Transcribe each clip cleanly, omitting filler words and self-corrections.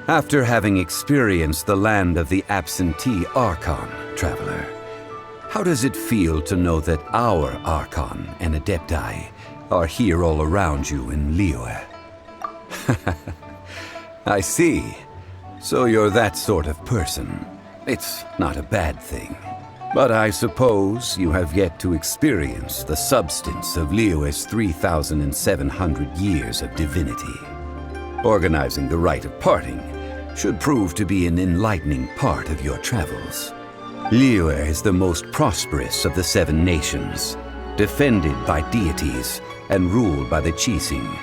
After having experienced the land of the absentee Archon, traveler, how does it feel to know that our Archon and Adepti are here all around you in Liyue? I see. So you're that sort of person. It's not a bad thing. But I suppose you have yet to experience the substance of Liyue's 3,700 years of divinity. Organizing the Rite of Parting should prove to be an enlightening part of your travels. Liyue is the most prosperous of the 7 nations, defended by deities and ruled by the Qixing.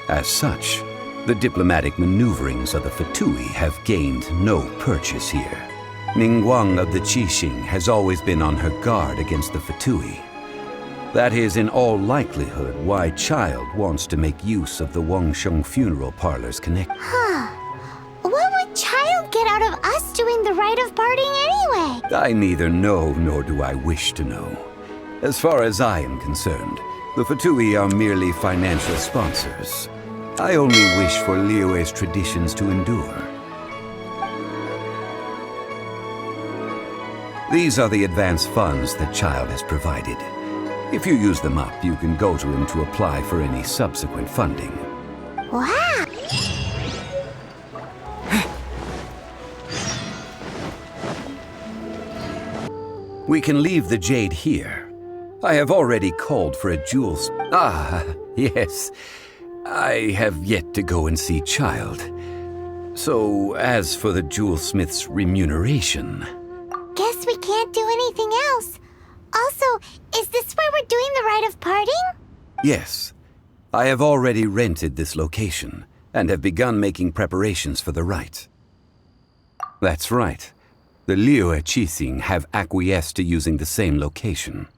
As such, the diplomatic maneuverings of the Fatui have gained no purchase here. Ningguang of the Qixing has always been on her guard against the Fatui. That is in all likelihood why Child wants to make use of the Wangsheng funeral parlor's connection. What would Child get out of us doing the Rite of Parting anyway? I neither know nor do I wish to know. As far as I am concerned, the Fatui are merely financial sponsors. I only wish for Liyue's traditions to endure. These are the advance funds that Child has provided. If you use them up, you can go to him to apply for any subsequent funding. Wow! We can leave the jade here. I have already called for a jewels. Yes. I have yet to go and see Child. So, as for the jewelsmith's remuneration... Guess we can't do anything else. Also, is this where we're doing the Rite of Parting? Yes. I have already rented this location, and have begun making preparations for the rite. That's right. The Liyue Qixing have acquiesced to using the same location.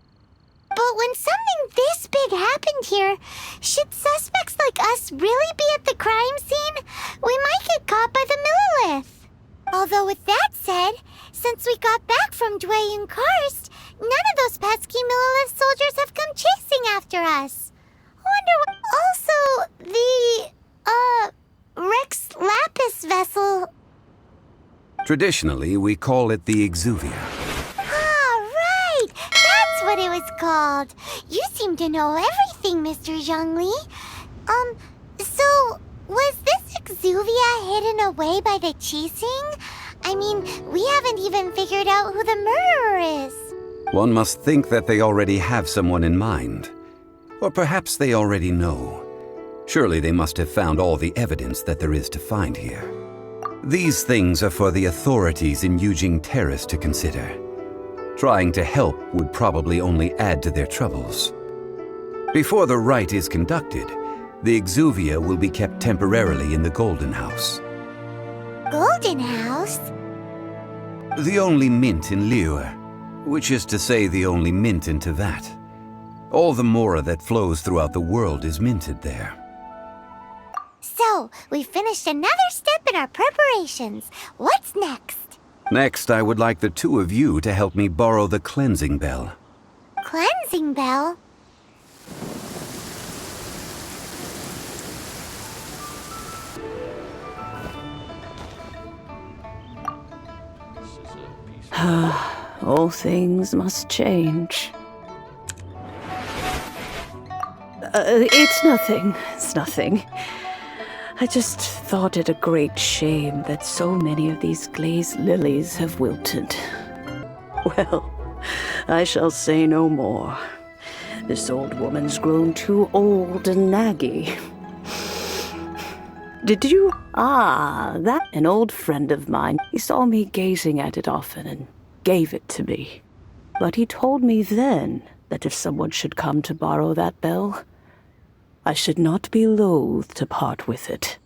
But when something this big happened here, should suspects like us really be at the crime scene? We might get caught by the Millilith. Although with that said, since we got back from Dway and Karst, none of those pesky Millilith soldiers have come chasing after us. Wonder what... Also, the, Rex Lapis vessel... Traditionally, we call it the Exuvia. Right! That's what it was called. You seem to know everything, Mr. Zhongli. So, was this Exuvia hidden away by the Qixing? I mean, we haven't even figured out who the murderer is. One must think that they already have someone in mind. Or perhaps they already know. Surely they must have found all the evidence that there is to find here. These things are for the authorities in Yujing Terrace to consider. Trying to help would probably only add to their troubles. Before the rite is conducted, the Exuvia will be kept temporarily in the Golden House. Golden House? The only mint in Liyue, which is to say the only mint in Tevat. All the mora that flows throughout the world is minted there. So, we finished another step in our preparations. What's next? Next, I would like the 2 of you to help me borrow the cleansing bell. Cleansing bell? All things must change. It's nothing. I just thought it a great shame that so many of these glazed lilies have wilted. Well, I shall say no more. This old woman's grown too old and naggy. Did you? That an old friend of mine. He saw me gazing at it often and gave it to me. But he told me then that if someone should come to borrow that bell, I should not be loath to part with it.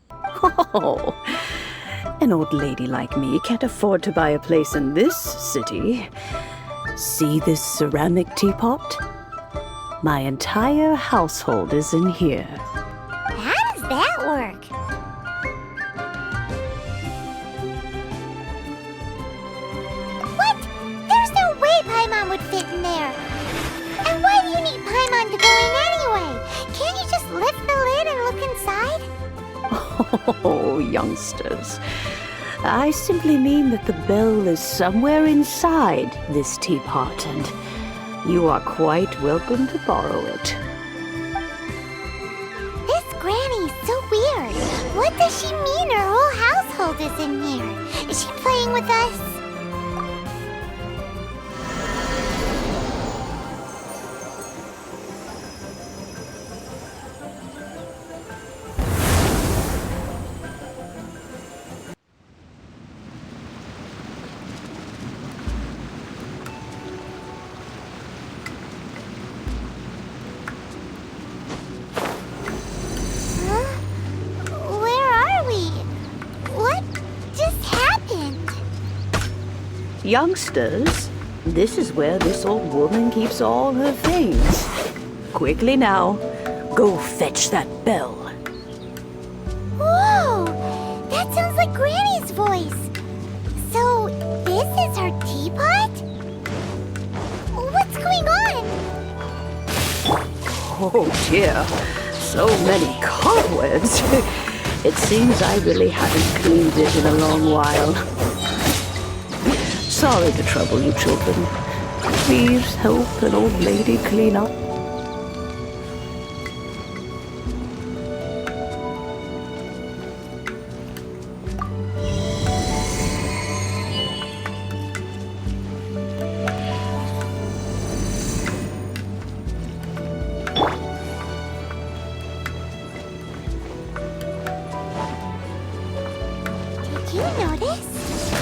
Oh, an old lady like me can't afford to buy a place in this city. See this ceramic teapot? My entire household is in here. How does that work? What? There's no way Paimon would fit in there. And why do you need Paimon to go in anyway? Can't you just lift the lid and look inside? Oh, youngsters. I simply mean that the bell is somewhere inside this teapot, and you are quite welcome to borrow it. This granny's so weird. What does she mean her whole household is in here? Is she playing with us? Youngsters, this is where this old woman keeps all her things. Quickly now, go fetch that bell. Whoa! That sounds like Granny's voice. So, this is her teapot? What's going on? Oh dear, so many cobwebs. It seems I really haven't cleaned it in a long while. Sorry to trouble you, children. Please help an old lady clean up. Did you notice?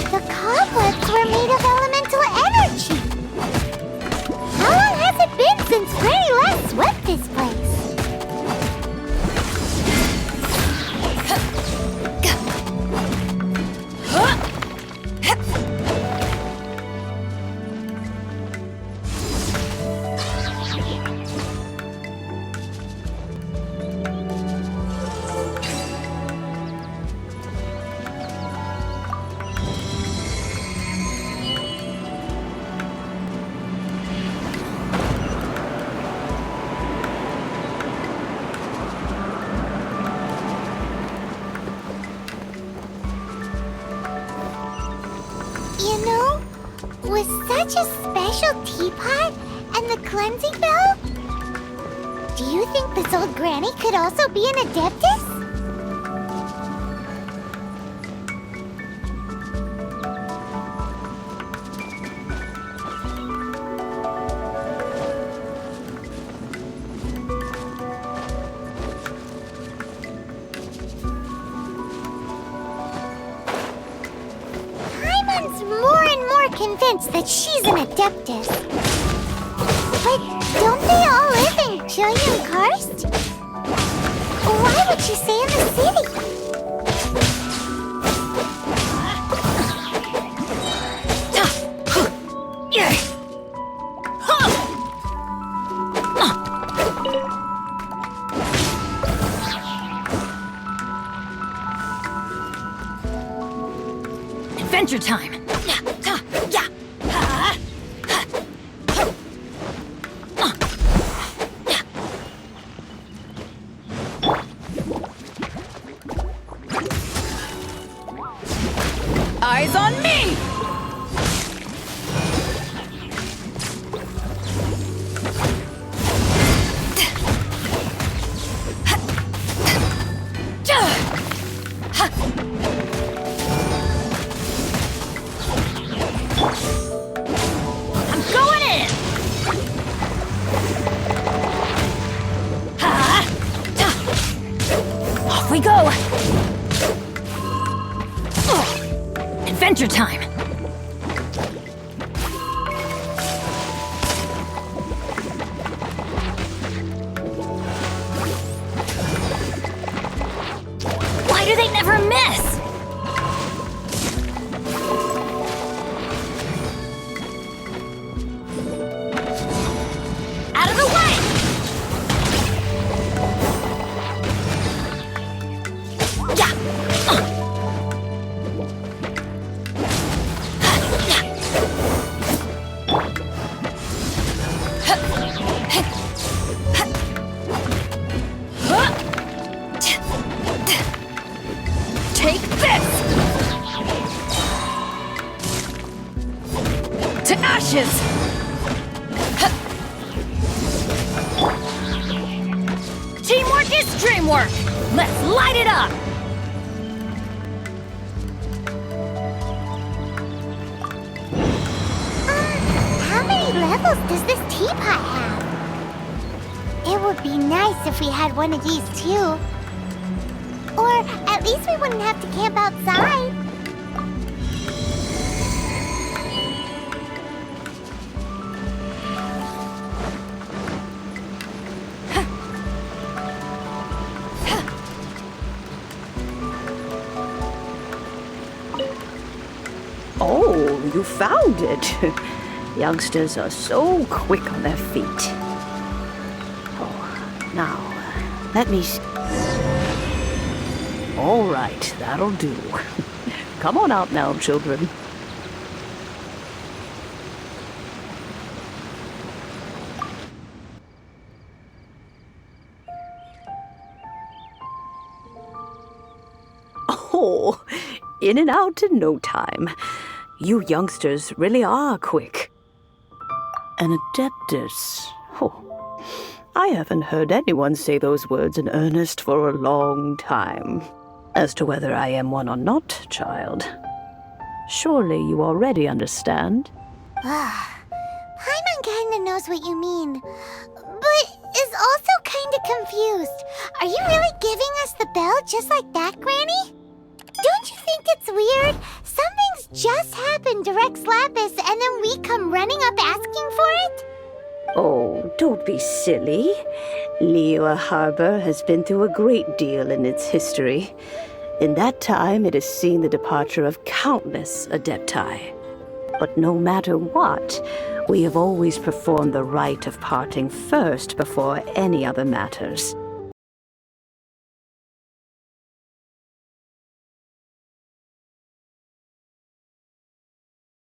The cobwebs were made of elemental energy. How long has it been since Granny last swept this place? You know, with such a special teapot and the cleansing bell, do you think this old granny could also be an adeptus? More and more convinced that she's an adeptus. But don't they all live in Julian Karst? Why would she stay in the city? Adventure time! Eyes on me! I'm going in! Off we go! Adventure time! Why do they never miss? Out of the way! Yeah! Take ashes! Teamwork is dreamwork! Let's light it up! How many levels does this teapot have? It would be nice if we had one of these too. Or at least we wouldn't have to camp outside. Oh, you found it. Youngsters are so quick on their feet. Oh, now, let me see. All right, that'll do. Come on out now, children. Oh, in and out in no time. You youngsters really are quick. An adeptus. Oh, I haven't heard anyone say those words in earnest for a long time. As to whether I am one or not, child, surely you already understand. Paimon kinda knows what you mean, but is also kinda confused. Are you really giving us the bell just like that, Granny? Don't you think it's weird? Something's just happened to Rex Lapis and then we come running up asking for it? Oh, don't be silly. Liyue Harbor has been through a great deal in its history. In that time, it has seen the departure of countless adepti. But no matter what, we have always performed the rite of parting first before any other matters.